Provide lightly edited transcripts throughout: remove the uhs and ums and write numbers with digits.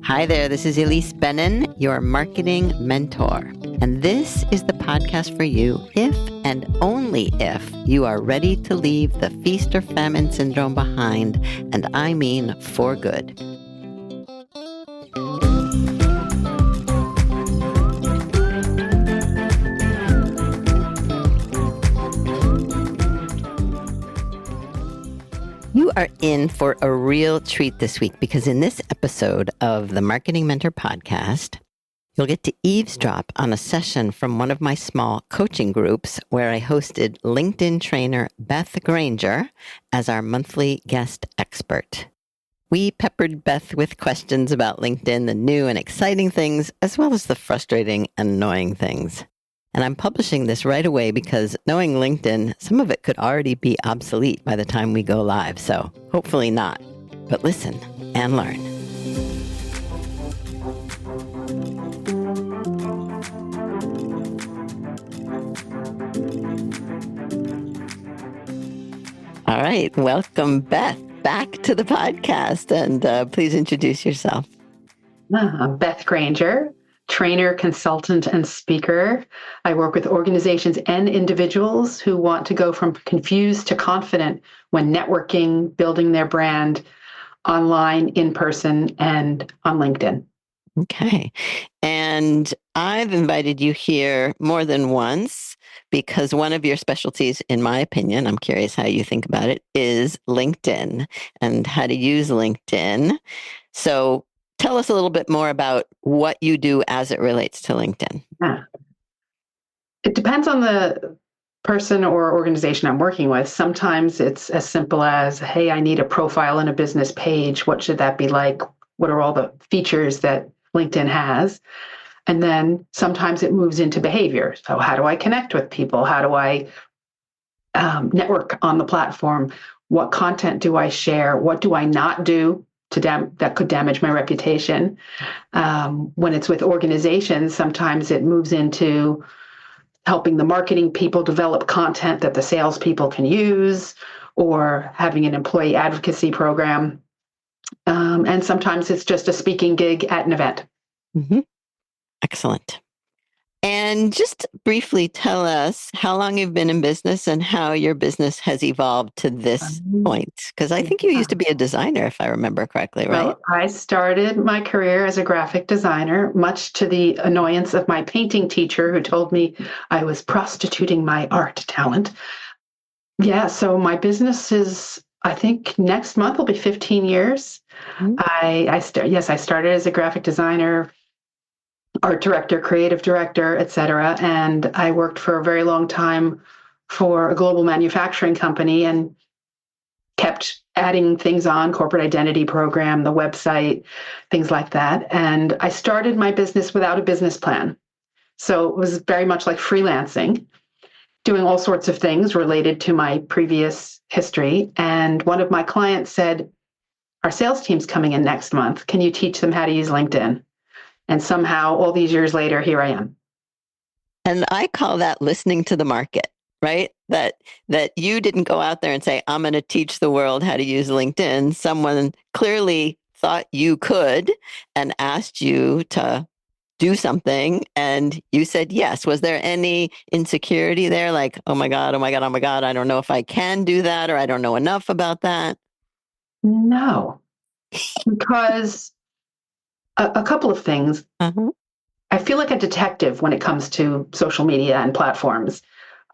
Hi there, this is Elise Benin, your marketing mentor. And this is the podcast for you if and only if you are ready to leave the feast or famine syndrome behind, and I mean for good. You are in for a real treat this week because in this episode of the Marketing Mentor podcast, you'll get to eavesdrop on a session from one of my small coaching groups where I hosted LinkedIn trainer Beth Granger as our monthly guest expert. We peppered Beth with questions about LinkedIn, the new and exciting things, as well as the frustrating and annoying things. And I'm publishing this right away because knowing LinkedIn, some of it could already be obsolete by the time we go live. So hopefully not. But listen and learn. All right. Welcome, Beth, back to the podcast. And please introduce yourself. I'm Beth Granger, trainer, consultant, and speaker. I work with organizations and individuals who want to go from confused to confident when networking, building their brand online, in person, and on LinkedIn. Okay. And I've invited you here more than once because one of your specialties, in my opinion, I'm curious how you think about it, is LinkedIn and how to use LinkedIn. So tell us a little bit more about what you do as it relates to LinkedIn. Yeah. It depends on the person or organization I'm working with. Sometimes it's as simple as, hey, I need a profile and a business page. What should that be like? What are all the features that LinkedIn has? And then sometimes it moves into behavior. So how do I connect with people? How do I network on the platform? What content do I share? What do I not do that could damage my reputation? When it's with organizations, sometimes it moves into helping the marketing people develop content that the salespeople can use, or having an employee advocacy program. And sometimes it's just a speaking gig at an event. Mm-hmm. Excellent. And just briefly tell us how long you've been in business and how your business has evolved to this point. Because I think you used to be a designer, if I remember correctly, right? Well, I started my career as a graphic designer, much to the annoyance of my painting teacher who told me I was prostituting my art talent. Yeah, so my business is, I think next month will be 15 years. Mm-hmm. I started as a graphic designer, art director, creative director, et cetera. And I worked for a very long time for a global manufacturing company and kept adding things on, corporate identity program, the website, things like that. And I started my business without a business plan. So it was very much like freelancing, doing all sorts of things related to my previous history. And one of my clients said, our sales team's coming in next month. Can you teach them how to use LinkedIn? And somehow, all these years later, here I am. And I call that listening to the market, right? That you didn't go out there and say, I'm going to teach the world how to use LinkedIn. Someone clearly thought you could and asked you to do something. And you said yes. Was there any insecurity there? Like, oh my God, I don't know if I can do that, or I don't know enough about that. No, because a couple of things. Uh-huh. I feel like a detective when it comes to social media and platforms.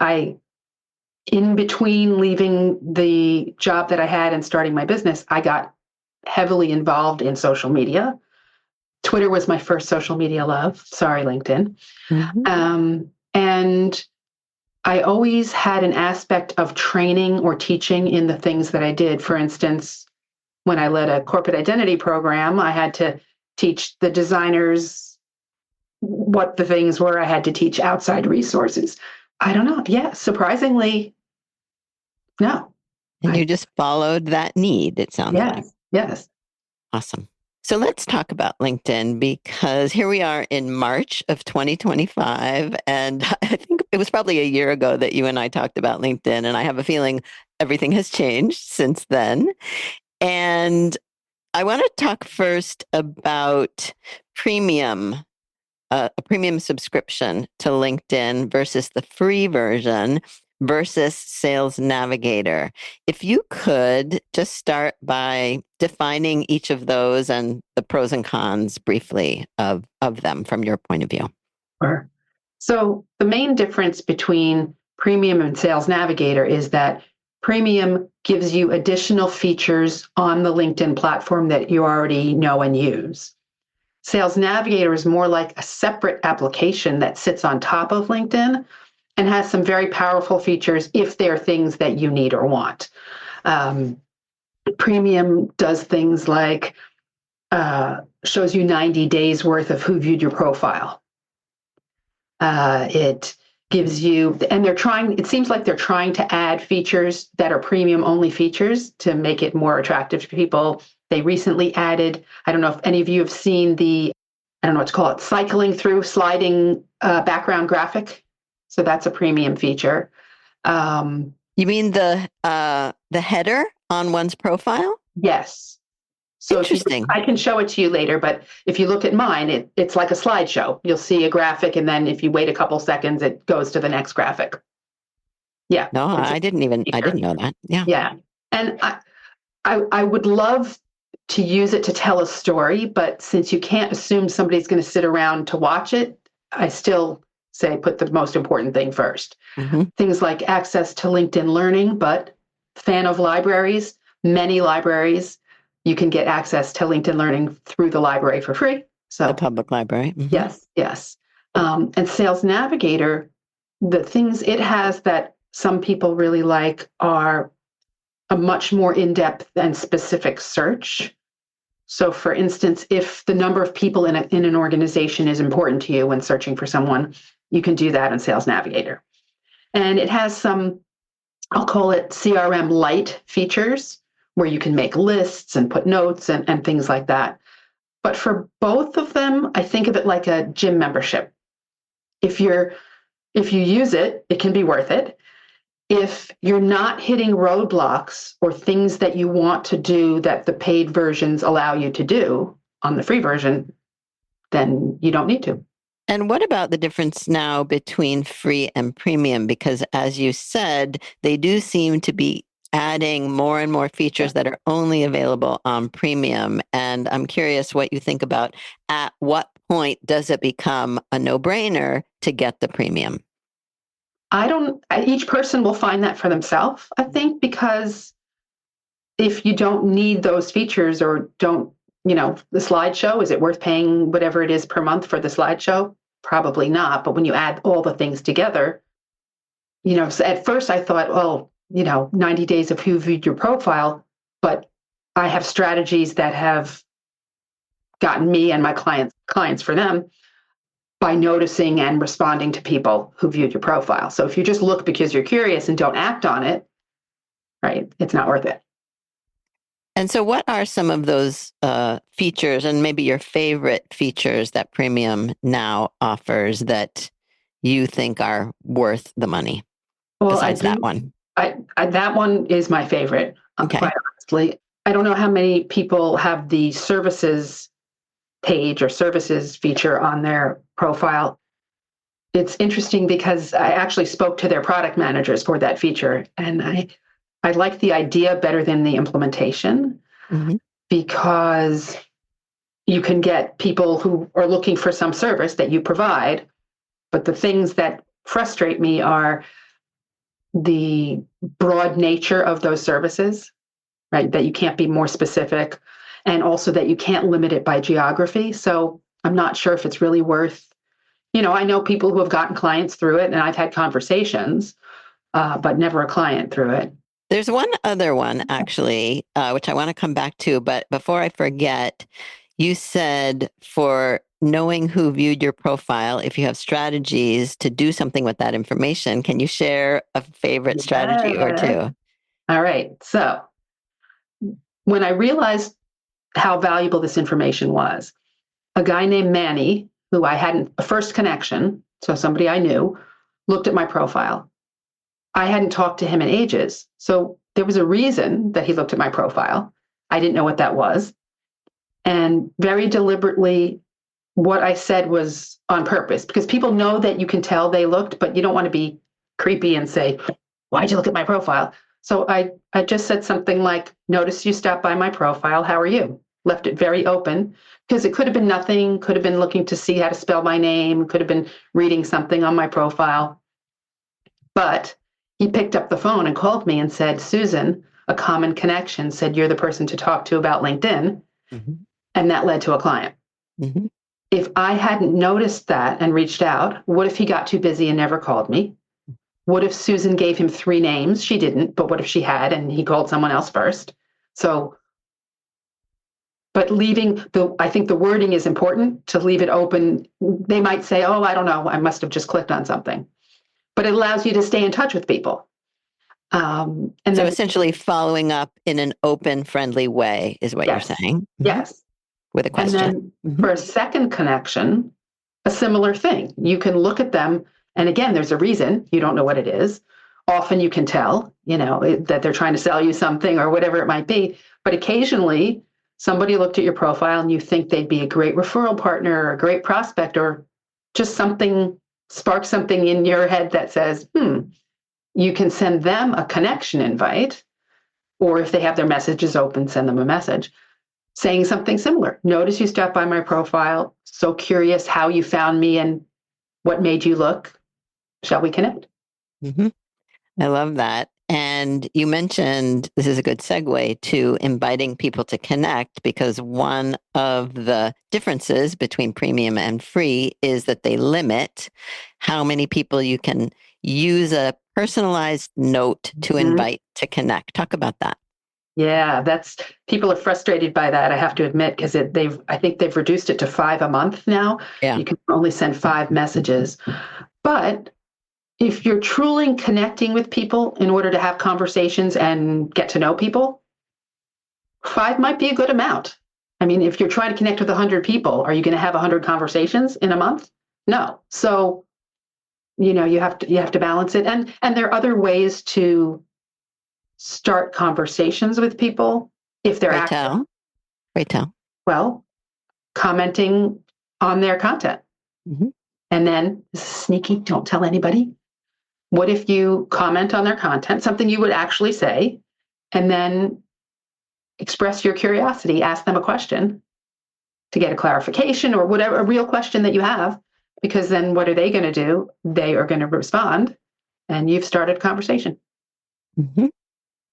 In between leaving the job that I had and starting my business, I got heavily involved in social media. Twitter was my first social media love. Sorry, LinkedIn. Mm-hmm. And I always had an aspect of training or teaching in the things that I did. For instance, when I led a corporate identity program, I had to teach the designers what the things were. I had to teach outside resources. I don't know. Yeah, surprisingly, no. And you just followed that need, it sounds like. Yes. Awesome. So let's talk about LinkedIn, because here we are in March of 2025. And I think it was probably a year ago that you and I talked about LinkedIn. And I have a feeling everything has changed since then. And I want to talk first about premium, a premium subscription to LinkedIn versus the free version versus Sales Navigator. If you could just start by defining each of those and the pros and cons briefly of them from your point of view. Sure. So the main difference between Premium and Sales Navigator is that Premium gives you additional features on the LinkedIn platform that you already know and use. Sales Navigator is more like a separate application that sits on top of LinkedIn and has some very powerful features if they're things that you need or want. Premium does things like shows you 90 days worth of who viewed your profile. It gives you, and it seems like they're trying to add features that are premium only features to make it more attractive to people. They recently added, I don't know if any of you have seen I don't know what to call it, cycling through sliding background graphic. So that's a premium feature. You mean the header on one's profile? Yes. So interesting. I can show it to you later, but if you look at mine, it's like a slideshow. You'll see a graphic, and then if you wait a couple seconds, it goes to the next graphic. Yeah. No, I didn't know that. Yeah. Yeah. And I would love to use it to tell a story, but since you can't assume somebody's going to sit around to watch it, I still say put the most important thing first. Mm-hmm. Things like access to LinkedIn Learning, but fan of libraries, many libraries, you can get access to LinkedIn Learning through the library for free. So the public library. Mm-hmm. Yes. And Sales Navigator, the things it has that some people really like are a much more in-depth and specific search. So for instance, if the number of people in an organization is important to you when searching for someone, you can do that in Sales Navigator. And it has some, I'll call it CRM light features, where you can make lists and put notes and things like that. But for both of them, I think of it like a gym membership. If you use it, it can be worth it. If you're not hitting roadblocks or things that you want to do that the paid versions allow you to do on the free version, then you don't need to. And what about the difference now between free and premium? Because as you said, they do seem to be adding more and more features that are only available on premium. And I'm curious what you think about at what point does it become a no-brainer to get the premium? Each person will find that for themselves, I think, because if you don't need those features or don't, the slideshow, is it worth paying whatever it is per month for the slideshow? Probably not. But when you add all the things together, so at first I thought, 90 days of who viewed your profile, but I have strategies that have gotten me and my clients for them by noticing and responding to people who viewed your profile. So if you just look because you're curious and don't act on it, right, it's not worth it. And so what are some of those features and maybe your favorite features that Premium now offers that you think are worth the money besides that one? That one is my favorite, okay. Quite honestly. I don't know how many people have the services page or services feature on their profile. It's interesting because I actually spoke to their product managers for that feature, and I like the idea better than the implementation, mm-hmm. because you can get people who are looking for some service that you provide, but the things that frustrate me are the broad nature of those services, right? That you can't be more specific, and also that you can't limit it by geography. So I'm not sure if it's really worth, I know people who have gotten clients through it, and I've had conversations, but never a client through it. There's one other one, actually, which I want to come back to. But before I forget, you said for knowing who viewed your profile, if you have strategies to do something with that information, can you share a favorite strategy or two? All right. So when I realized how valuable this information was, a guy named Manny, who I hadn't, a first connection, so somebody I knew, looked at my profile. I hadn't talked to him in ages. So there was a reason that he looked at my profile. I didn't know what that was. And very deliberately, what I said was on purpose, because people know that you can tell they looked, but you don't want to be creepy and say, why'd you look at my profile? So I just said something like, notice you stopped by my profile. How are you? Left it very open, because it could have been nothing, could have been looking to see how to spell my name, could have been reading something on my profile. But he picked up the phone and called me and said, Susan, a common connection, said you're the person to talk to about LinkedIn. Mm-hmm. And that led to a client. Mm-hmm. If I hadn't noticed that and reached out, what if he got too busy and never called me? What if Susan gave him 3 names? She didn't, but what if she had and he called someone else first? So, but I think the wording is important, to leave it open. They might say, oh, I don't know, I must have just clicked on something. But it allows you to stay in touch with people. And so then, essentially following up in an open, friendly way is what yes, you're saying. Mm-hmm. yes. With a question. And then Mm-hmm. for a second connection, a similar thing. You can look at them, and again, there's a reason. You don't know what it is. Often you can tell, that they're trying to sell you something or whatever it might be. But occasionally, somebody looked at your profile and you think they'd be a great referral partner or a great prospect, or just spark something in your head that says, you can send them a connection invite, or if they have their messages open, send them a message saying something similar. Notice you stopped by my profile. So curious how you found me and what made you look. Shall we connect? Mm-hmm. I love that. And you mentioned, this is a good segue to inviting people to connect, because one of the differences between premium and free is that they limit how many people you can use a personalized note to invite to connect. Talk about that. Yeah, people are frustrated by that, I have to admit, because I think they've reduced it to 5 a month now. Yeah. You can only send 5 messages. But if you're truly connecting with people in order to have conversations and get to know people, 5 might be a good amount. I mean, if you're trying to connect with 100 people, are you going to have 100 conversations in a month? No. So, you have to balance it. And there are other ways to start conversations with people if they're active. Right tell. Well, commenting on their content. Mm-hmm. And then, this is sneaky, don't tell anybody. What if you comment on their content, something you would actually say, and then express your curiosity, ask them a question to get a clarification or whatever, a real question that you have, because then what are they going to do? They are going to respond, and you've started a conversation. Mm-hmm.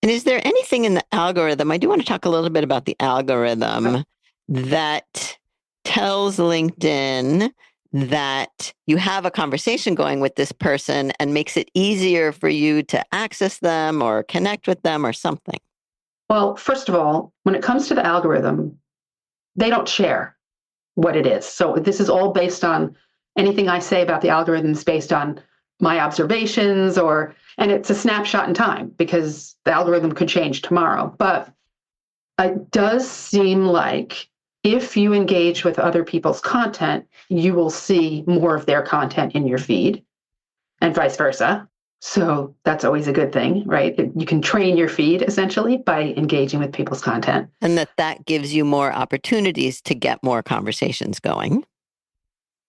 And is there anything in the algorithm? I do want to talk a little bit about the algorithm that tells LinkedIn that you have a conversation going with this person and makes it easier for you to access them or connect with them or something. Well, first of all, when it comes to the algorithm, they don't share what it is. So this is all based on anything I say about the algorithm is based on my observations, and it's a snapshot in time because the algorithm could change tomorrow. But it does seem like if you engage with other people's content, you will see more of their content in your feed and vice versa. So that's always a good thing, right? You can train your feed essentially by engaging with people's content. And that gives you more opportunities to get more conversations going.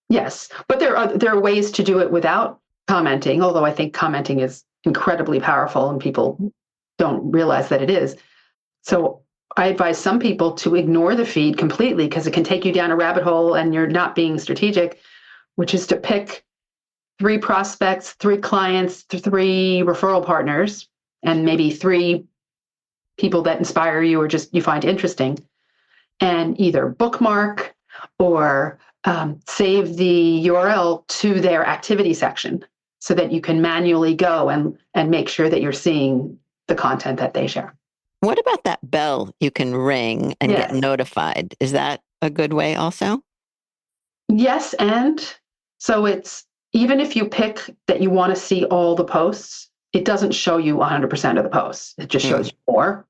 Yes, but there are ways to do it without commenting, although I think commenting is incredibly powerful and people don't realize that it is. So I advise some people to ignore the feed completely because it can take you down a rabbit hole and you're not being strategic, which is to pick 3 prospects, 3 clients, 3 referral partners, and maybe 3 people that inspire you or just you find interesting, and either bookmark or save the URL to their activity section so that you can manually go and make sure that you're seeing the content that they share. What about that bell you can ring and get notified? Is that a good way also? Yes, and so it's even if you pick that you want to see all the posts, it doesn't show you 100% of the posts. It just shows you more.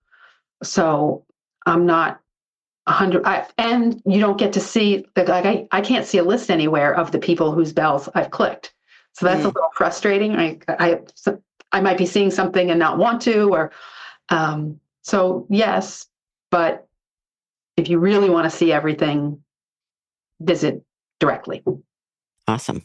So I'm not 100, and you don't get to see I can't see a list anywhere of the people whose bells I've clicked. So that's a little frustrating. I might be seeing something and not want to, or so yes, but if you really want to see everything, visit directly. Awesome.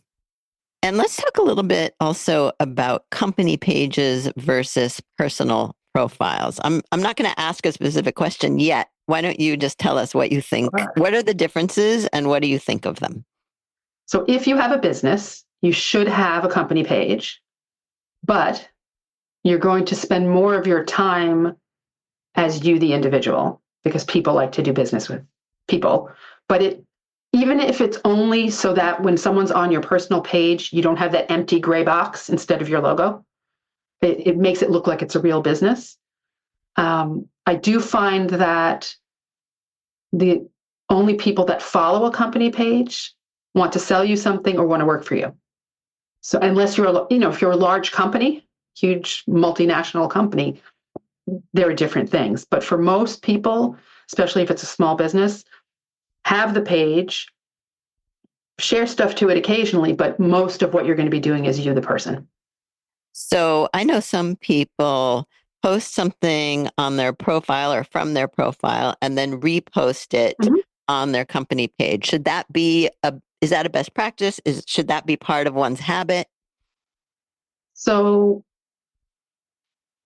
And let's talk a little bit also about company pages versus personal profiles. I'm not going to ask a specific question yet. Why don't you just tell us what you think? What are the differences and what do you think of them? So if you have a business, you should have a company page, but you're going to spend more of your time as you, the individual, because people like to do business with people. But even if it's only so that when someone's on your personal page, you don't have that empty gray box instead of your logo. It makes it look like it's a real business. I do find that the only people that follow a company page want to sell you something or want to work for you. So unless you're, if you're a large company, huge multinational company, there are different things. But for most people, especially if it's a small business, have the page, share stuff to it occasionally, but most of what you're going to be doing is you, the person. So I know some people post something on their profile or from their profile and then repost it on their company page. Should that be is that a best practice? Should that be part of one's habit? So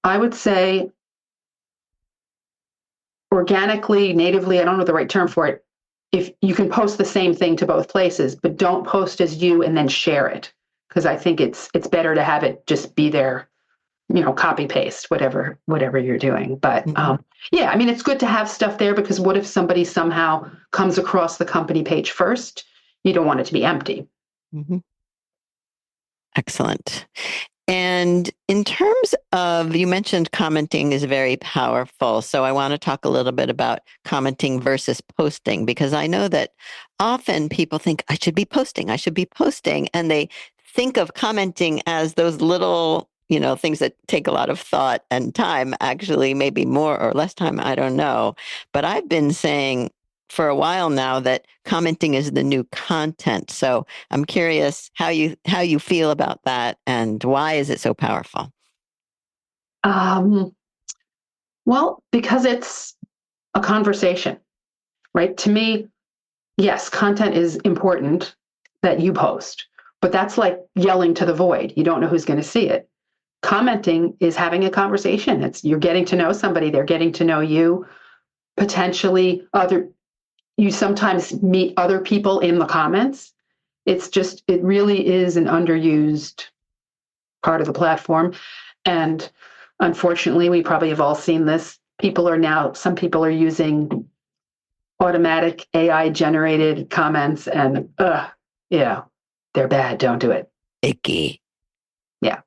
I would say organically, natively, I don't know the right term for it. If you can post the same thing to both places, but don't post as you and then share it. Because I think it's better to have it just be there, copy paste, whatever you're doing. But yeah, I mean, it's good to have stuff there because what if somebody somehow comes across the company page first? You don't want it to be empty. Excellent. And in terms of, you mentioned commenting is very powerful. So I want to talk a little bit about commenting versus posting, because I know that often people think I should be posting, and they think of commenting as those little, things that take a lot of thought and time, actually, maybe more or less time, I don't know. But I've been saying for a while now that commenting is the new content. So I'm curious how you feel about that and why is it so powerful? Well, because it's a conversation, right? To me, yes, content is important that you post, but that's like yelling to the void. You don't know who's going to see it. Commenting is having a conversation. You're getting to know somebody, they're getting to know you, potentially you sometimes meet other people in the comments. It really is an underused part of the platform. And unfortunately, we probably have all seen this. Some people are using automatic AI generated comments and they're bad. Don't do it. Icky. Yeah.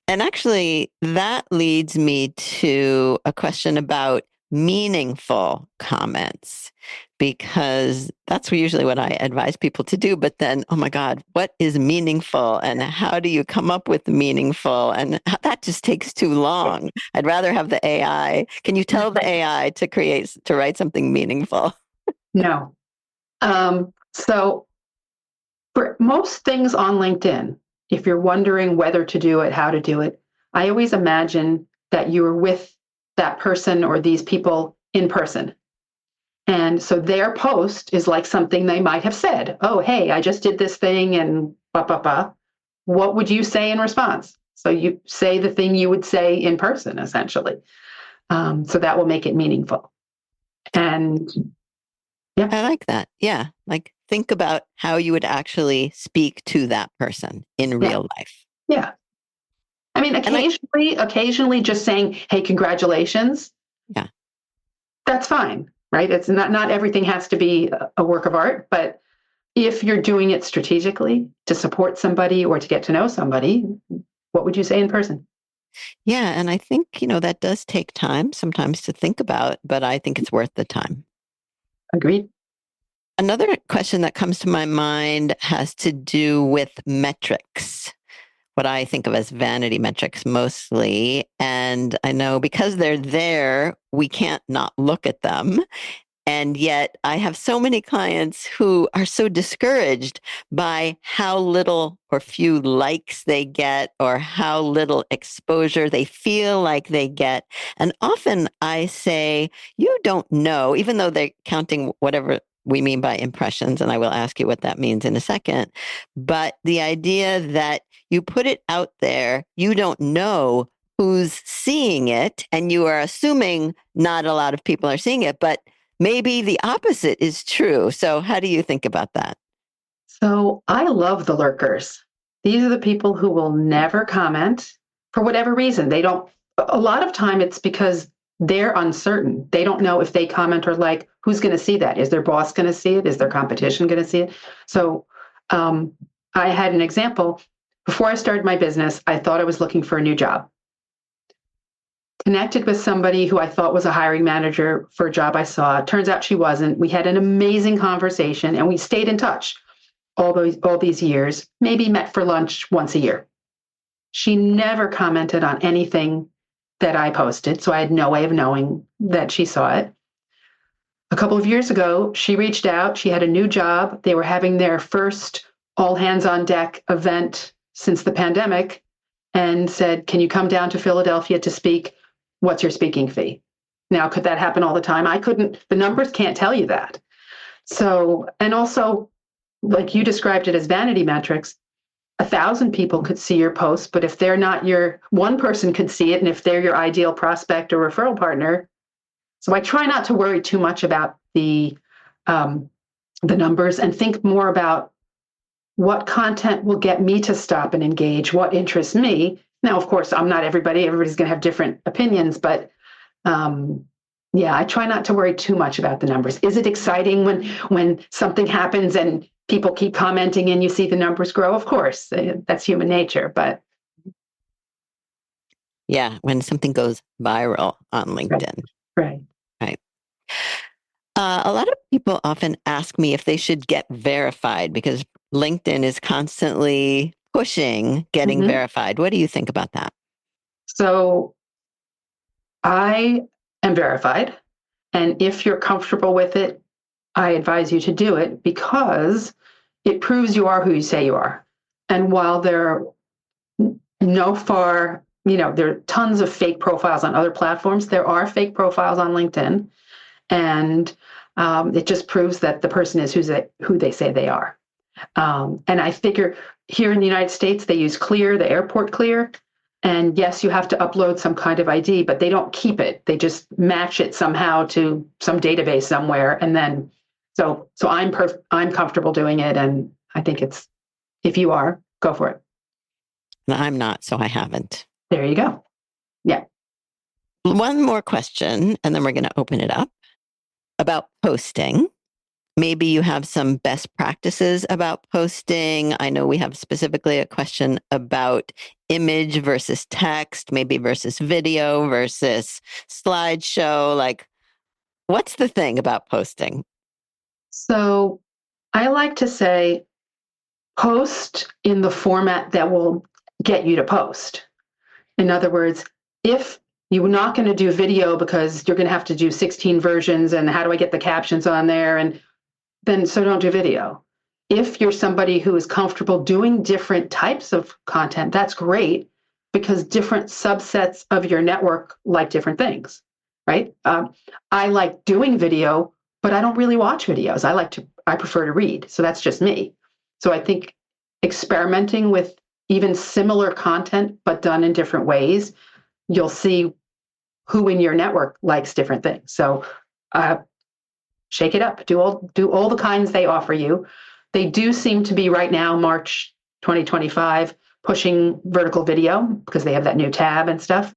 And actually, that leads me to a question about meaningful comments, because that's usually what I advise people to do. But then, oh my God, what is meaningful? And how do you come up with meaningful? And that just takes too long. I'd rather have the AI. Can you tell the AI to write something meaningful? No. So for most things on LinkedIn, if you're wondering whether to do it, how to do it, I always imagine that you were with that person or these people in person. And so their post is like something they might have said. Oh, hey, I just did this thing and blah, blah, blah. What would you say in response? So you say the thing you would say in person, essentially. So that will make it meaningful. And yeah. I like that. Yeah. Like think about how you would actually speak to that person in real life. Yeah. I mean, occasionally just saying, hey, congratulations. Yeah. That's fine, right? It's not everything has to be a work of art, but if you're doing it strategically to support somebody or to get to know somebody, what would you say in person? Yeah. And I think, that does take time sometimes to think about, but I think it's worth the time. Agreed. Another question that comes to my mind has to do with metrics, what I think of as vanity metrics mostly. And I know because they're there, we can't not look at them. And yet I have so many clients who are so discouraged by how little or few likes they get or how little exposure they feel like they get. And often I say, you don't know, even though they're counting whatever we mean by impressions, and I will ask you what that means in a second. But the idea that you put it out there, you don't know who's seeing it, and you are assuming not a lot of people are seeing it, but maybe the opposite is true. So, how do you think about that? So I love the lurkers. These are the people who will never comment for whatever reason. They don't, a lot of time it's because they're uncertain. They don't know if they comment or like, who's going to see that? Is their boss going to see it? Is their competition going to see it? So I had an example. Before I started my business, I thought I was looking for a new job. Connected with somebody who I thought was a hiring manager for a job I saw. Turns out she wasn't. We had an amazing conversation and we stayed in touch all these years, maybe met for lunch once a year. She never commented on anything that I posted, so I had no way of knowing that she saw it. A couple of years ago, she reached out. She had a new job. They were having their first all hands on deck event since the pandemic and said, "Can you come down to Philadelphia to speak? What's your speaking fee?" Now, could that happen all the time? I couldn't, the numbers can't tell you that. So, and also, like you described it as vanity metrics, 1,000 people could see your post, but if they're not your, one person could see it, and if they're your ideal prospect or referral partner. So I try not to worry too much about the numbers and think more about what content will get me to stop and engage, what interests me. Now, of course, I'm not everybody. Everybody's going to have different opinions, but yeah, I try not to worry too much about the numbers. Is it exciting when something happens and people keep commenting and you see the numbers grow? Of course, that's human nature, but Yeah, when something goes viral on LinkedIn. right. Right. A lot of people often ask me if they should get verified because LinkedIn is constantly pushing getting Mm-hmm. verified. What do you think about that? So I am verified. And if you're comfortable with it, I advise you to do it because it proves you are who you say you are. And while there are there are tons of fake profiles on other platforms, there are fake profiles on LinkedIn. And it just proves that the person is who they say they are. And I figure here in the United States, they use Clear, the airport Clear. And yes, you have to upload some kind of ID, but they don't keep it. They just match it somehow to some database somewhere. And then, so I'm comfortable doing it. And I think if you are, go for it. I'm not, so I haven't. There you go. Yeah. One more question, and then we're going to open it up about posting. Maybe you have some best practices about posting. I know we have specifically a question about image versus text, maybe versus video versus slideshow. Like, what's the thing about posting? So I like to say post in the format that will get you to post. In other words, if you're not going to do video because you're going to have to do 16 versions and how do I get the captions on there, and then so don't do video. If you're somebody who is comfortable doing different types of content, that's great because different subsets of your network like different things, right? I like doing video, but I don't really watch videos. I prefer to read. So that's just me. So I think experimenting with even similar content, but done in different ways, you'll see who in your network likes different things. So shake it up. Do all the kinds they offer you. They do seem to be right now, March 2025, pushing vertical video because they have that new tab and stuff.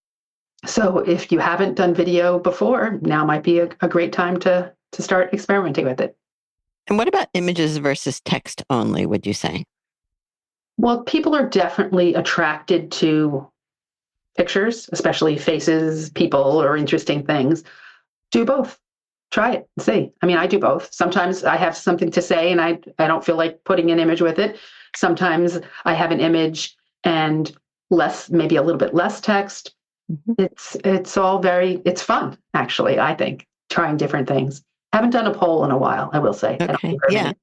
So if you haven't done video before, now might be a great time to start experimenting with it. And what about images versus text only, would you say? Well, people are definitely attracted to pictures, especially faces, people, or interesting things. Do both. Try it and see. I mean, I do both. Sometimes I have something to say and I don't feel like putting an image with it. Sometimes I have an image and maybe a little bit less text. Mm-hmm. It's fun, actually, I think, trying different things. Haven't done a poll in a while, I will say. I don't Okay. think very Yeah. many.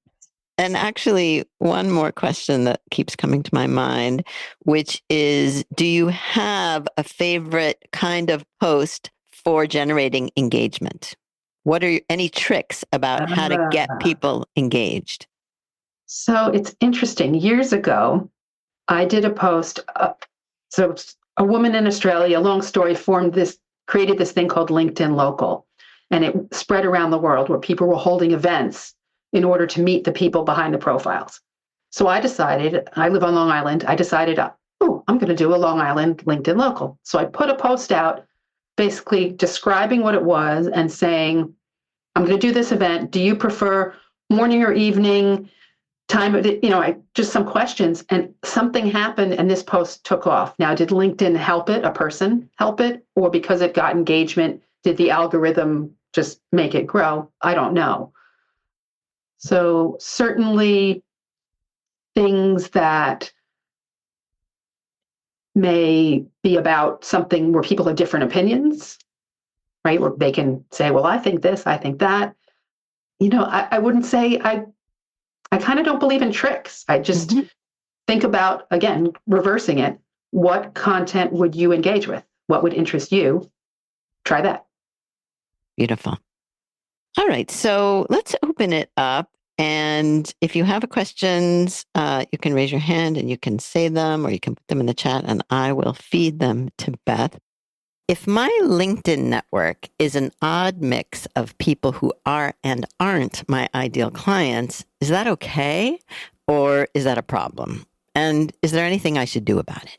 And actually, one more question that keeps coming to my mind, which is, do you have a favorite kind of post for generating engagement? What are any tricks about how to get Ah. people engaged? So it's interesting. Years ago, I did a post. So a woman in Australia, long story, created this thing called LinkedIn Local, and it spread around the world where people were holding events in order to meet the people behind the profiles. So I decided, I live on Long Island. I decided, oh, I'm going to do a Long Island LinkedIn Local. So I put a post out basically describing what it was and saying, I'm going to do this event. Do you prefer morning or evening? Time of just some questions, and something happened and this post took off. Now, did LinkedIn help it, a person help it, or because it got engagement, did the algorithm just make it grow? I don't know. So certainly things that may be about something where people have different opinions, right? Where they can say, well, I think this, I think that. I wouldn't say I kind of don't believe in tricks. I just Mhm. think about, again, reversing it. What content would you engage with? What would interest you? Try that. Beautiful. All right. So let's open it up. And if you have questions, you can raise your hand and you can say them or you can put them in the chat and I will feed them to Beth. If my LinkedIn network is an odd mix of people who are and aren't my ideal clients, is that okay? Or is that a problem? And is there anything I should do about it?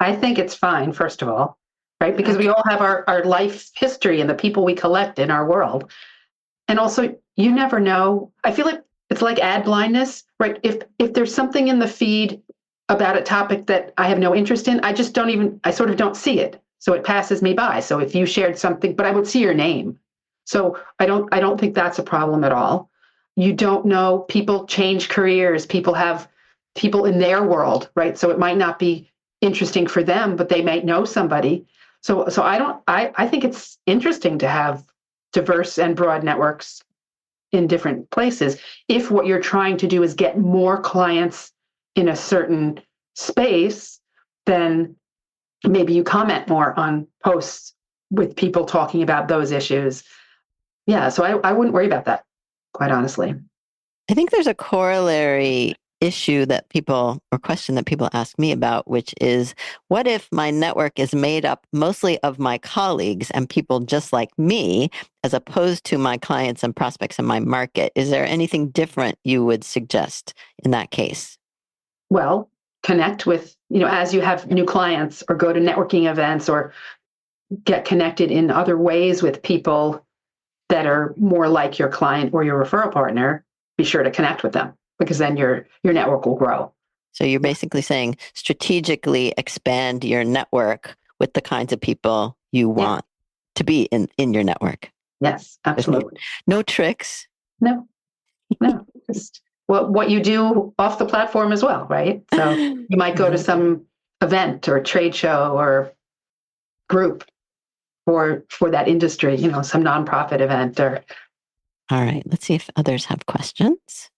I think it's fine, first of all, right? Because we Okay. all have our life history and the people we collect in our world. And also, you never know. I feel like it's like ad blindness, right? If there's something in the feed about a topic that I have no interest in, I sort of don't see it. So it passes me by. So if you shared something, but I would see your name. So I don't think that's a problem at all. You don't know, people change careers, people have people in their world, right? So it might not be interesting for them, but they might know somebody. So I think it's interesting to have diverse and broad networks in different places. If what you're trying to do is get more clients in a certain space, then maybe you comment more on posts with people talking about those issues. Yeah, so I wouldn't worry about that, quite honestly. I think there's a corollary issue that people or question that people ask me about, which is what if my network is made up mostly of my colleagues and people just like me, as opposed to my clients and prospects in my market? Is there anything different you would suggest in that case? Well, connect with, as you have new clients or go to networking events or get connected in other ways with people that are more like your client or your referral partner, be sure to connect with them because then your network will grow. So you're Yeah. basically saying strategically expand your network with the kinds of people you Yeah. want to be in your network. Yes, There's no, absolutely. no tricks. No, no, just what you do off the platform as well, right? So you might go to Mhm. some event or trade show or group for that industry, some nonprofit event or All right, let's see if others have questions.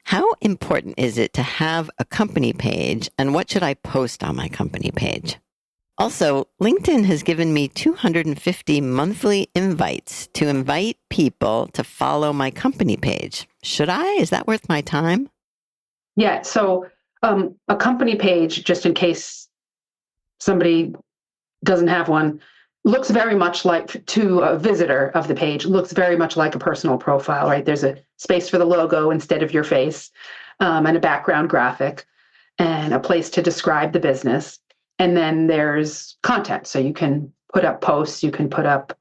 How important is it to have a company page and what should I post on my company page? Also, LinkedIn has given me 250 monthly invites to invite people to follow my company page. Should I? Is that worth my time? yeah. So a company page, just in case somebody doesn't have one, looks very much like, to a visitor of the page, looks very much like a personal profile, right? There's a space for the logo instead of your face, and a background graphic and a place to describe the business. And then there's content. So you can put up posts, you can put up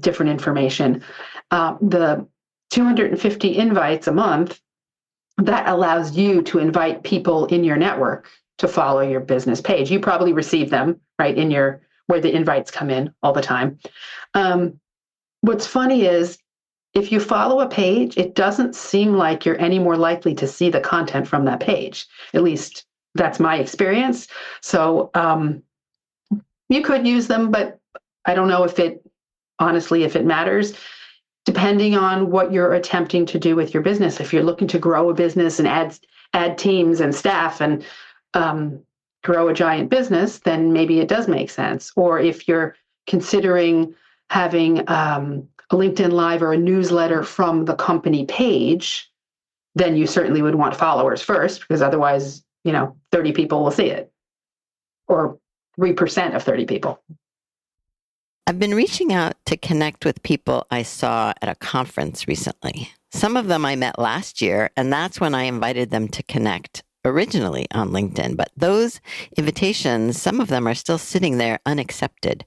different information. The 250 invites a month, that allows you to invite people in your network to follow your business page. You probably receive them, right, in your where the invites come in all the time. What's funny is if you follow a page, it doesn't seem like you're any more likely to see the content from that page. At least that's my experience. So you could use them, but I don't know if it honestly if it matters. depending on what you're attempting to do with your business. If you're looking to grow a business and add teams and staff and grow a giant business, then maybe it does make sense. Or if you're considering having a LinkedIn Live or a newsletter from the company page, then you certainly would want followers first, because otherwise, 30 people will see it, or 3% of 30 people. I've been reaching out to connect with people I saw at a conference recently. Some of them I met last year, and that's when I invited them to connect originally on LinkedIn. But those invitations, some of them are still sitting there unaccepted.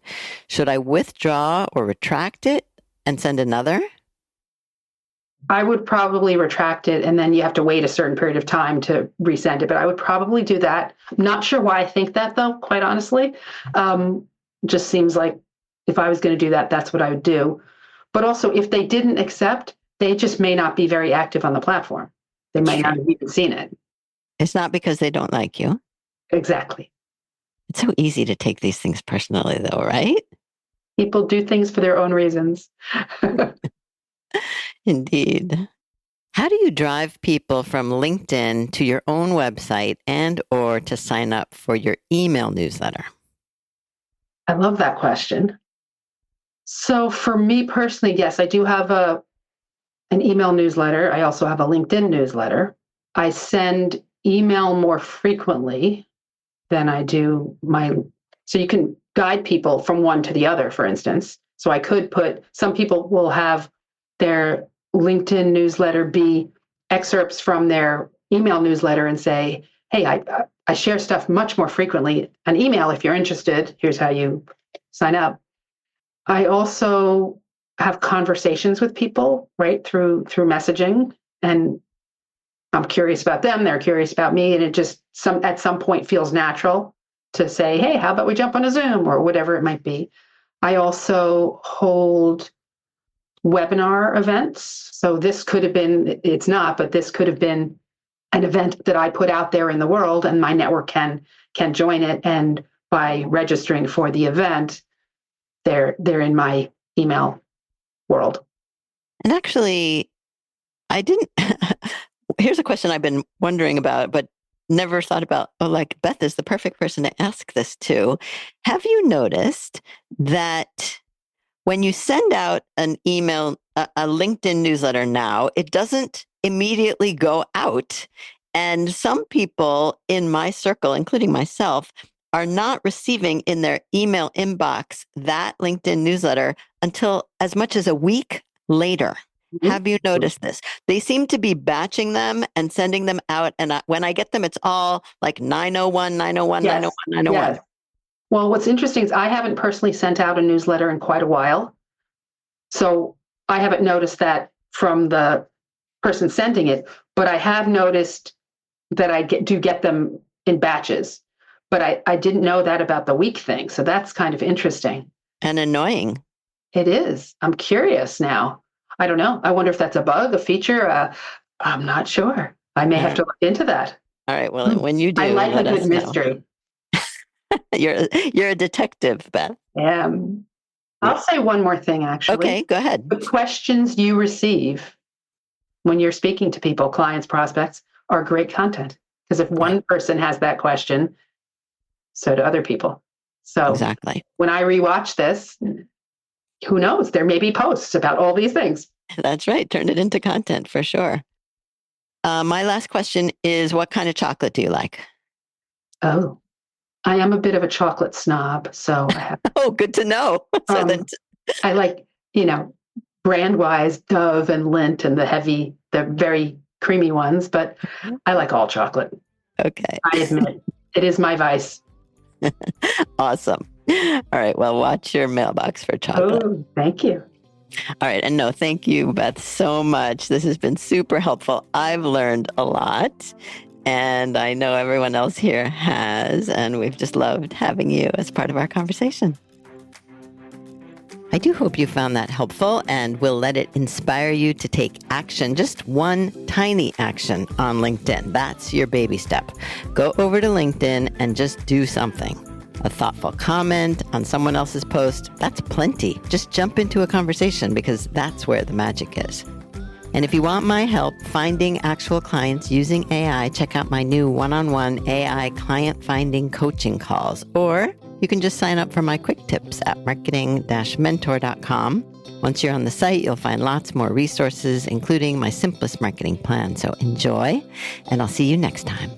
Should I withdraw or retract it and send another? I would probably retract it, and then you have to wait a certain period of time to resend it. But I would probably do that. I'm not sure why I think that, though, quite honestly. Just seems like if I was going to do that, that's what I would do. But also, if they didn't accept, they just may not be very active on the platform. They may not have even seen it. It's not because they don't like you. Exactly. It's so easy to take these things personally, though, right? People do things for their own reasons. Indeed. How do you drive people from LinkedIn to your own website and or to sign up for your email newsletter? I love that question. So for me personally, yes, I do have an email newsletter. I also have a LinkedIn newsletter. I send email more frequently than I do so you can guide people from one to the other, for instance. So I could some people will have their LinkedIn newsletter be excerpts from their email newsletter and say, hey, I share stuff much more frequently. An email, if you're interested, here's how you sign up. I also have conversations with people, right, through messaging, and I'm curious about them, they're curious about me, and it just at some point feels natural to say, hey, how about we jump on a Zoom or whatever it might be. I also hold webinar events. So this could have been, it's not, but this could have been an event that I put out there in the world, and my network can join it. And by registering for the event, they're in my email world. And actually, here's a question I've been wondering about, but never thought about. Beth is the perfect person to ask this to. Have you noticed that when you send out an email, a LinkedIn newsletter now, it doesn't immediately go out? And some people in my circle, including myself, are not receiving in their email inbox that LinkedIn newsletter until as much as a week later. Mm-hmm. Have you noticed this? They seem to be batching them and sending them out. And when I get them, it's all like 901, 901, yes. 901, 901. Yes. Well, what's interesting is I haven't personally sent out a newsletter in quite a while. So I haven't noticed that from the person sending it, but I have noticed that I do get them in batches. But I didn't know that about the week thing. So that's kind of interesting. And annoying. It is. I'm curious now. I don't know. I wonder if that's a bug, a feature. I'm not sure. I may have to look into that. All right. Well, when you do, I like a good mystery. You're a detective, Beth. I'll say one more thing, actually. Okay, go ahead. The questions you receive when you're speaking to people, clients, prospects, are great content. Because if one person has that question, so do other people. So exactly. When I rewatch this, who knows? There may be posts about all these things. That's right. Turn it into content for sure. My last question is, what kind of chocolate do you like? Oh, I am a bit of a chocolate snob. So I have. Oh, good to know. I like, brand-wise, Dove and Lindt and the very creamy ones, but I like all chocolate. Okay. I admit, it is my vice. Awesome. All right. Well, watch your mailbox for chocolate. Oh, thank you. All right. And thank you, Beth, so much. This has been super helpful. I've learned a lot, and I know everyone else here has, and we've just loved having you as part of our conversation. I do hope you found that helpful, and we'll let it inspire you to take action, just one tiny action on LinkedIn. That's your baby step. Go over to LinkedIn and just do something. A thoughtful comment on someone else's post, that's plenty. Just jump into a conversation because that's where the magic is. And if you want my help finding actual clients using AI, check out my new one-on-one AI client finding coaching calls. Or you can just sign up for my quick tips at marketing-mentor.com. Once you're on the site, you'll find lots more resources, including my simplest marketing plan. So enjoy, and I'll see you next time.